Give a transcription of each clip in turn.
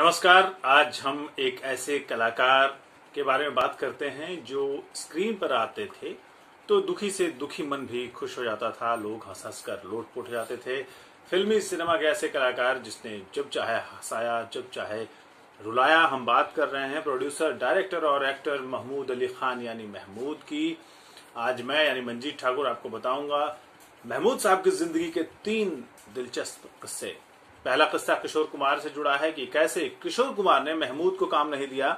नमस्कार। आज हम एक ऐसे कलाकार के बारे में बात करते हैं जो स्क्रीन पर आते थे तो दुखी से दुखी मन भी खुश हो जाता था। लोग हंस हंस कर लोटपोट हो जाते थे। फिल्मी सिनेमा के ऐसे कलाकार जिसने जब चाहे हंसाया, जब चाहे रुलाया। हम बात कर रहे हैं प्रोड्यूसर, डायरेक्टर और एक्टर महमूद अली खान यानी महमूद की। आज मैं यानी मंजीत ठाकुर आपको बताऊंगा महमूद साहब की जिंदगी के 3 दिलचस्प किस्से। पहला किस्सा किशोर कुमार से जुड़ा है कि कैसे किशोर कुमार ने महमूद को काम नहीं दिया,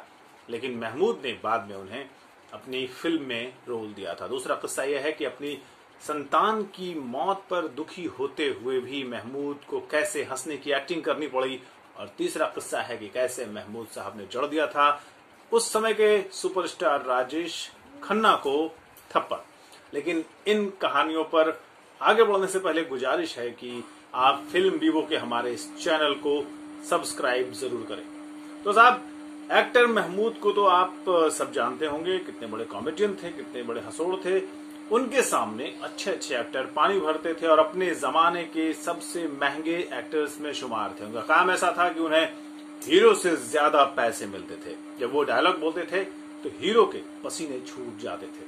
लेकिन महमूद ने बाद में उन्हें अपनी फिल्म में रोल दिया था। दूसरा किस्सा यह है कि अपनी संतान की मौत पर दुखी होते हुए भी महमूद को कैसे हंसने की एक्टिंग करनी पड़ी। और तीसरा किस्सा है कि कैसे महमूद साहब ने जड़ दिया था उस समय के सुपरस्टार राजेश खन्ना को थप्पड़। लेकिन इन कहानियों पर आगे बढ़ने से पहले गुजारिश है कि आप फिल्म वीवो के हमारे इस चैनल को सब्सक्राइब जरूर करें। तो साहब, एक्टर महमूद को तो आप सब जानते होंगे, कितने बड़े कॉमेडियन थे, कितने बड़े हंसोड़ थे। उनके सामने अच्छे अच्छे एक्टर पानी भरते थे और अपने जमाने के सबसे महंगे एक्टर्स में शुमार थे। उनका काम ऐसा था कि उन्हें हीरो से ज्यादा पैसे मिलते थे। जब वो डायलॉग बोलते थे तो हीरो के पसीने छूट जाते थे।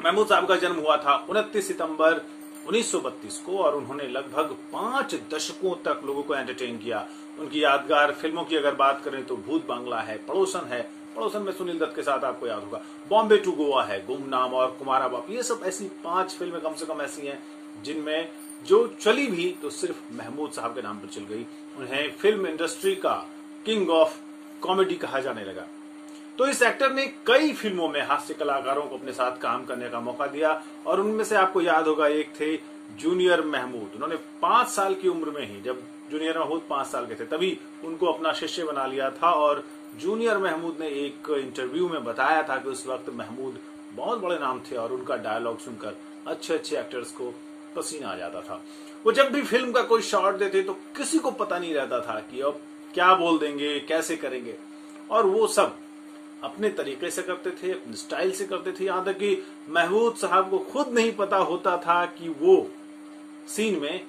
महमूद साहब का जन्म हुआ था 29 सितंबर 1932 को और उन्होंने लगभग 5 दशकों तक लोगों को एंटरटेन किया। उनकी यादगार फिल्मों की अगर बात करें तो भूत बांग्ला है, पड़ोसन में सुनील दत्त के साथ आपको याद होगा, बॉम्बे टू गोवा है, गुमनाम और कुमारा बाप। ये सब ऐसी 5 फिल्में कम से कम ऐसी हैं जिनमें जो चली भी तो सिर्फ महमूद साहब के नाम पर चल गई। उन्हें फिल्म इंडस्ट्री का किंग ऑफ कॉमेडी कहा जाने लगा। तो इस एक्टर ने कई फिल्मों में हास्य कलाकारों को अपने साथ काम करने का मौका दिया और उनमें से आपको याद होगा एक थे जूनियर महमूद। उन्होंने 5 साल की उम्र में ही, जब जूनियर महमूद 5 साल के थे, तभी उनको अपना शिष्य बना लिया था। और जूनियर महमूद ने एक इंटरव्यू में बताया था कि उस वक्त महमूद बहुत बड़े नाम थे और उनका डायलॉग सुनकर अच्छे अच्छे एक्टर्स को पसीना आ जाता था। वो जब भी फिल्म का कोई शॉट देते तो किसी को पता नहीं रहता था कि अब क्या बोल देंगे, कैसे करेंगे, और वो सब अपने तरीके से करते थे, अपने स्टाइल से करते थे। यहां तक कि महमूद साहब को खुद नहीं पता होता था कि वो सीन में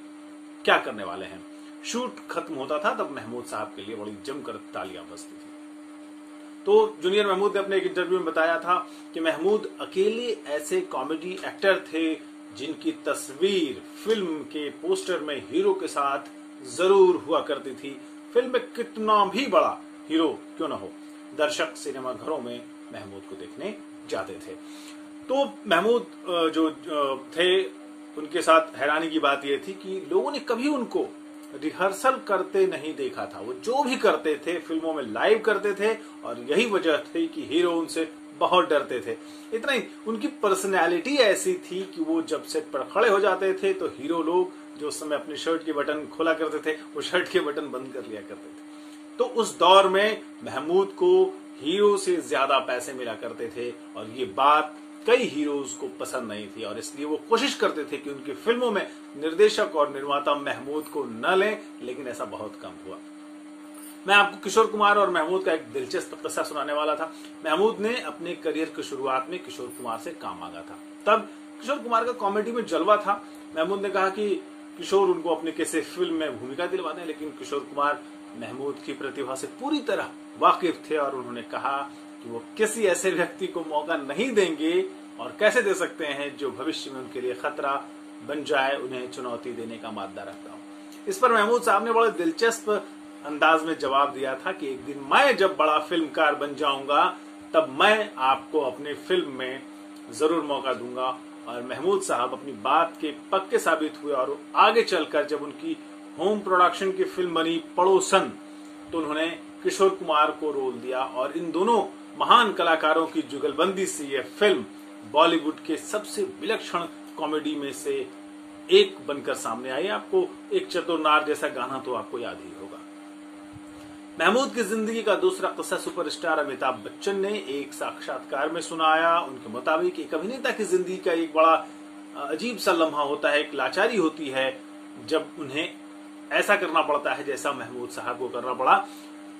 क्या करने वाले हैं। शूट खत्म होता था तब महमूद साहब के लिए बड़ी जमकर तालियां बजती थी। तो जूनियर महमूद ने अपने एक इंटरव्यू में बताया था कि महमूद अकेले ऐसे कॉमेडी एक्टर थे जिनकी तस्वीर फिल्म के पोस्टर में हीरो के साथ जरूर हुआ करती थी। फिल्म में कितना भी बड़ा हीरो क्यों ना हो, दर्शक सिनेमा घरों में महमूद को देखने जाते थे। तो महमूद जो थे, उनके साथ हैरानी की बात यह थी कि लोगों ने कभी उनको रिहर्सल करते नहीं देखा था। वो जो भी करते थे फिल्मों में लाइव करते थे और यही वजह थी कि हीरो उनसे बहुत डरते थे। इतना ही, उनकी पर्सनैलिटी ऐसी थी कि वो जब सेट पर खड़े हो जाते थे तो हीरो लोग जो उस समय अपने शर्ट के बटन खोला करते थे वो शर्ट के बटन बंद कर लिया करते थे। तो उस दौर में महमूद को हीरो से ज्यादा पैसे मिला करते थे और ये बात कई हीरोज को पसंद नहीं थी और इसलिए वो कोशिश करते थे कि उनकी फिल्मों में निर्देशक और निर्माता महमूद को न लें, लेकिन ऐसा बहुत कम हुआ। मैं आपको किशोर कुमार और महमूद का एक दिलचस्प किस्सा सुनाने वाला था। महमूद ने अपने करियर की शुरुआत में किशोर कुमार से काम मांगा था। तब किशोर कुमार का कॉमेडी में जलवा था। महमूद ने कहा कि किशोर उनको अपने किसी फिल्म में भूमिका दिलवा दें, लेकिन किशोर कुमार महमूद की प्रतिभा से पूरी तरह वाकिफ थे और उन्होंने कहा कि वो किसी ऐसे व्यक्ति को मौका नहीं देंगे और कैसे दे सकते हैं जो भविष्य में उनके लिए खतरा बन जाए, उन्हें चुनौती देने का मादा रखता हो। इस पर महमूद साहब ने बड़े दिलचस्प अंदाज में जवाब दिया था कि एक दिन मैं जब बड़ा फिल्मकार बन जाऊंगा तब मैं आपको अपनी फिल्म में जरूर मौका दूंगा। और महमूद साहब अपनी बात के पक्के साबित हुए और आगे चलकर जब उनकी होम प्रोडक्शन की फिल्म बनी पड़ोसन तो उन्होंने किशोर कुमार को रोल दिया और इन दोनों महान कलाकारों की जुगलबंदी से यह फिल्म बॉलीवुड के सबसे विलक्षण कॉमेडी में से एक बनकर सामने आई। आपको एक चतुरनार जैसा गाना तो आपको याद ही होगा। महमूद की जिंदगी का दूसरा किस्सा सुपरस्टार अमिताभ बच्चन ने एक साक्षात्कार में सुनाया। उनके मुताबिक एक अभिनेता की जिंदगी का एक बड़ा अजीब सा लम्हा होता है, एक लाचारी होती है जब उन्हें ऐसा करना पड़ता है जैसा महमूद साहब को करना पड़ा।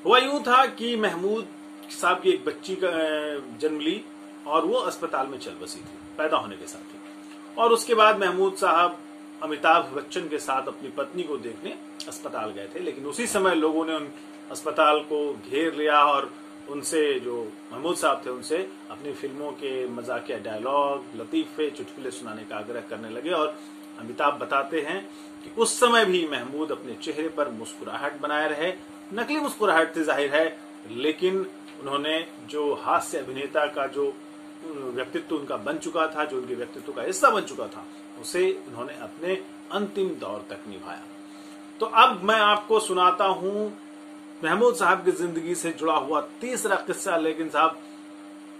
हुआ यूं था कि महमूद साहब की एक बच्ची का जन्म ली और वो अस्पताल में चल बसी थी पैदा होने के साथ ही। और उसके बाद महमूद साहब अमिताभ बच्चन के साथ अपनी पत्नी को देखने अस्पताल गए थे, लेकिन उसी समय लोगों ने अस्पताल को घेर लिया और उनसे, जो महमूद साहब थे, उनसे अपनी फिल्मों के मजाकिया डायलॉग, लतीफे, चुटकुले सुनाने का आग्रह करने लगे। और अमिताभ बताते हैं कि उस समय भी महमूद अपने चेहरे पर मुस्कुराहट बनाए रहे। नकली मुस्कुराहट थी जाहिर है, लेकिन उन्होंने जो हास्य अभिनेता का जो व्यक्तित्व उनका बन चुका था, जो उनके व्यक्तित्व का हिस्सा बन चुका था, उसे उन्होंने अपने अंतिम दौर तक निभाया। तो अब मैं आपको सुनाता हूं महमूद साहब की जिंदगी से जुड़ा हुआ तीसरा किस्सा। लेकिन साहब,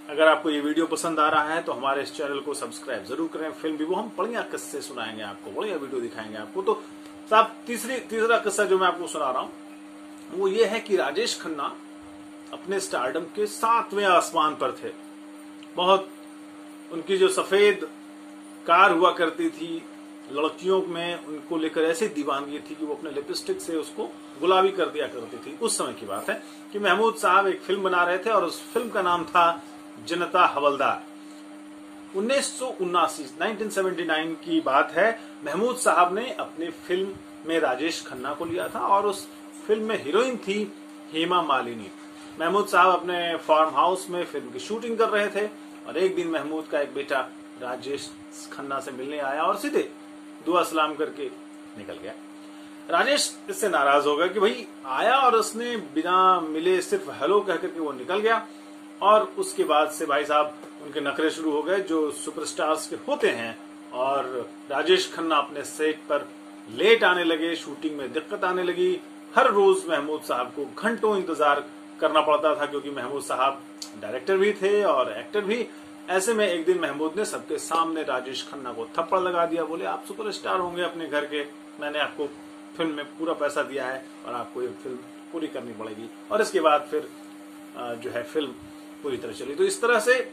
अगर आपको ये वीडियो पसंद आ रहा है तो हमारे इस चैनल को सब्सक्राइब जरूर करें। फिल्म भी वो हम बढ़िया किस्से सुनाएंगे आपको, बढ़िया वीडियो दिखाएंगे आपको। तो साहब, तीसरा किस्सा जो मैं आपको सुना रहा हूं वो ये है कि राजेश खन्ना अपने स्टारडम के 7वें आसमान पर थे। बहुत उनकी जो सफेद कार हुआ करती थी, लड़कियों में उनको लेकर ऐसी दीवानगी थी कि वो अपने लिपस्टिक से उसको गुलाबी कर दिया करती थी। उस समय की बात है कि महमूद साहब एक फिल्म बना रहे थे और उस फिल्म का नाम था जनता हवलदार। 1979 की बात है। महमूद साहब ने अपनी फिल्म में राजेश खन्ना को लिया था और उस फिल्म में हीरोइन थी हेमा मालिनी। महमूद साहब अपने फार्म हाउस में फिल्म की शूटिंग कर रहे थे और एक दिन महमूद का एक बेटा राजेश खन्ना से मिलने आया और सीधे दुआ सलाम करके निकल गया। राजेश इससे नाराज हो गया कि भाई आया और उसने बिना मिले सिर्फ हेलो कह करके वो निकल गया। और उसके बाद से भाई साहब उनके नखरे शुरू हो गए जो सुपरस्टार्स के होते हैं। और राजेश खन्ना अपने सेट पर लेट आने लगे, शूटिंग में दिक्कत आने लगी। हर रोज महमूद साहब को घंटों इंतजार करना पड़ता था क्योंकि महमूद साहब डायरेक्टर भी थे और एक्टर भी। ऐसे में एक दिन महमूद ने सबके सामने राजेश खन्ना को थप्पड़ लगा दिया। बोले, आप सुपरस्टार होंगे अपने घर के, मैंने आपको फिल्म में पूरा पैसा दिया है और आपको ये फिल्म पूरी करनी पड़ेगी। और इसके बाद फिर जो है फिल्म पूरी तरह चली। तो इस तरह से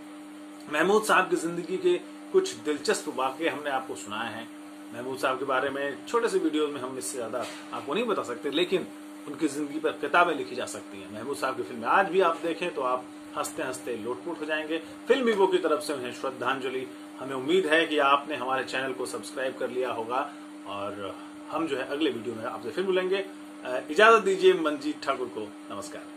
महमूद साहब की जिंदगी के कुछ दिलचस्प वाकये हमने आपको सुनाए हैं। महमूद साहब के बारे में छोटे से वीडियो में हम इससे ज्यादा आपको नहीं बता सकते, लेकिन उनकी जिंदगी पर किताबें लिखी जा सकती हैं। महमूद साहब की फिल्में आज भी आप देखें तो आप हंसते हंसते लोटपोट हो जाएंगे। फिल्म विवो की तरफ से उन्हें श्रद्धांजलि। हमें उम्मीद है कि आपने हमारे चैनल को सब्सक्राइब कर लिया होगा और हम जो है अगले वीडियो में आपसे फिर मिलेंगे। इजाजत दीजिए मंजीत ठाकुर को। नमस्कार।